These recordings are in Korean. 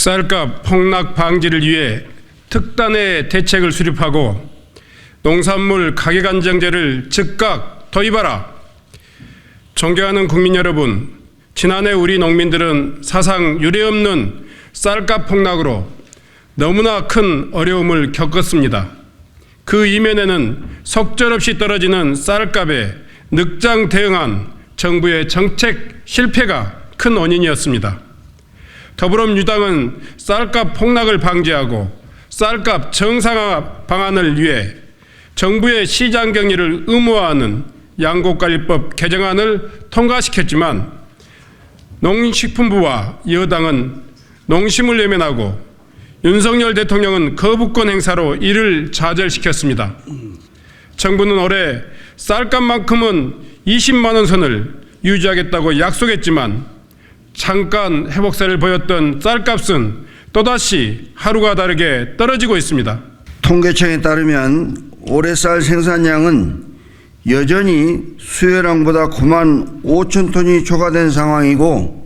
쌀값 폭락 방지를 위해 특단의 대책을 수립하고 농산물 가격 안정제를 즉각 도입하라. 존경하는 국민 여러분, 지난해 우리 농민들은 사상 유례없는 쌀값 폭락으로 너무나 큰 어려움을 겪었습니다. 그 이면에는 속절없이 떨어지는 쌀값에 늑장 대응한 정부의 정책 실패가 큰 원인이었습니다. 더불어민주당은 쌀값 폭락을 방지하고 쌀값 정상화 방안을 위해 정부의 시장 격리를 의무화하는 양곡관리법 개정안을 통과시켰지만 농식품부와 여당은 농심을 외면하고 윤석열 대통령은 거부권 행사로 이를 좌절시켰습니다. 정부는 올해 쌀값만큼은 20만 원 선을 유지하겠다고 약속했지만 잠깐 회복세를 보였던 쌀값은 또다시 하루가 다르게 떨어지고 있습니다. 통계청에 따르면 올해 쌀 생산량은 여전히 수요량보다 9만 5천 톤이 초과된 상황이고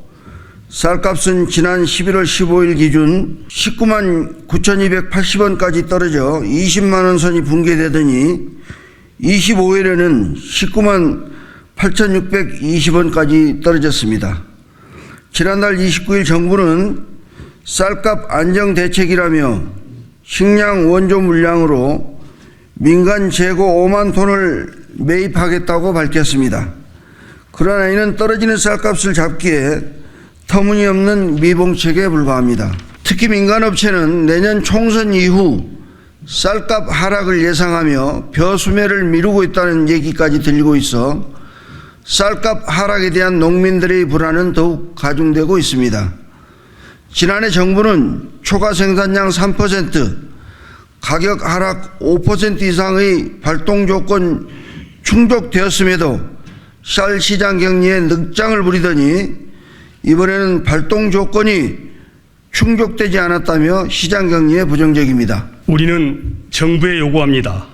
쌀값은 지난 11월 15일 기준 19만 9,280원까지 떨어져 20만 원 선이 붕괴되더니 25일에는 19만 8,620원까지 떨어졌습니다. 지난달 29일 정부는 쌀값 안정 대책이라며 식량 원조 물량으로 민간 재고 5만 톤을 매입하겠다고 밝혔습니다. 그러나 이는 떨어지는 쌀값을 잡기에 터무니없는 미봉책에 불과합니다. 특히 민간업체는 내년 총선 이후 쌀값 하락을 예상하며 벼수매를 미루고 있다는 얘기까지 들리고 있어 쌀값 하락에 대한 농민들의 불안은 더욱 가중되고 있습니다. 지난해 정부는 초과 생산량 3%, 가격 하락 5% 이상의 발동 조건 충족되었음에도 쌀 시장 격리에 늑장을 부리더니 이번에는 발동 조건이 충족되지 않았다며 시장 격리에 부정적입니다. 우리는 정부에 요구합니다.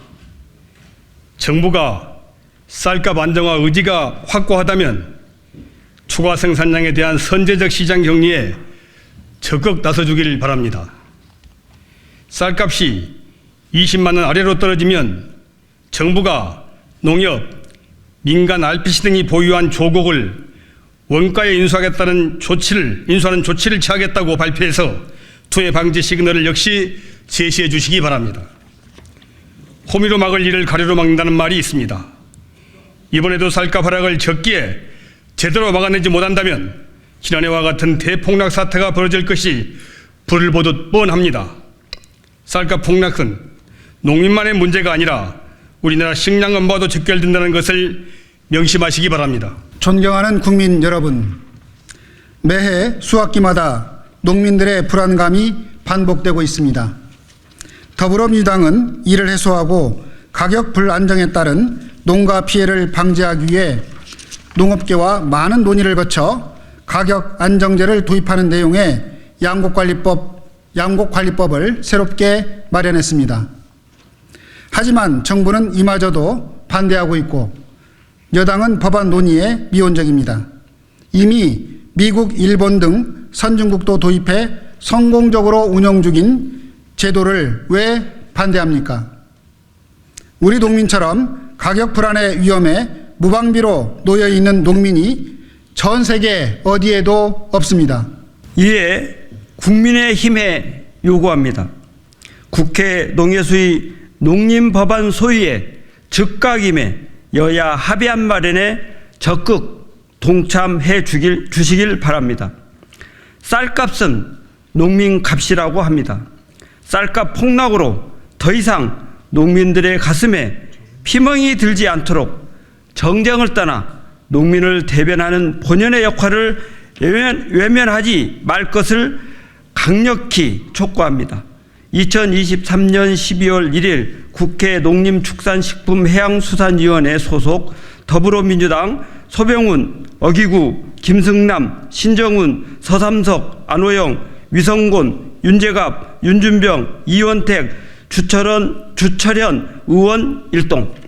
정부가 쌀값 안정화 의지가 확고하다면 추가 생산량에 대한 선제적 시장 격리에 적극 나서주길 바랍니다. 쌀값이 20만 원 아래로 떨어지면 정부가 농협, 민간 RPC 등이 보유한 조곡을 원가에 인수하는 조치를 취하겠다고 발표해서 투매 방지 시그널을 역시 제시해 주시기 바랍니다. 호미로 막을 일을 가래로 막는다는 말이 있습니다. 이번에도 쌀값 하락을 적기에 제대로 막아내지 못한다면 지난해와 같은 대폭락 사태가 벌어질 것이 불을 보듯 뻔합니다. 쌀값 폭락은 농민만의 문제가 아니라 우리나라 식량 안보와도 직결된다는 것을 명심하시기 바랍니다. 존경하는 국민 여러분, 매해 수학기마다 농민들의 불안감이 반복되고 있습니다. 더불어민주당은 이를 해소하고 가격 불안정에 따른 농가 피해를 방지하기 위해 농업계와 많은 논의를 거쳐 가격 안정제를 도입하는 내용의 양곡관리법을 새롭게 마련했습니다. 하지만 정부는 이마저도 반대하고 있고 여당은 법안 논의에 미온적입니다. 이미 미국, 일본 등 선진국도 도입해 성공적으로 운영 중인 제도를 왜 반대합니까? 우리 농민처럼 가격 불안의 위험에 무방비로 놓여 있는 농민이 전 세계 어디에도 없습니다. 이에 국민의힘에 요구합니다. 국회 농해수위 농림법안 소위에 즉각 임해 여야 합의안 마련에 적극 동참해 주시길 바랍니다. 쌀값은 농민값이라고 합니다. 쌀값 폭락으로 더 이상 농민들의 가슴에 피멍이 들지 않도록 정쟁을 떠나 농민을 대변하는 본연의 역할을 외면하지 말 것을 강력히 촉구합니다. 2023년 12월 1일 국회 농림축산식품해양수산위원회 소속 더불어민주당 소병훈, 어기구, 김승남, 신정훈, 서삼석, 안호영, 위성곤, 윤재갑, 윤준병, 이원택, 주철현 의원 일동.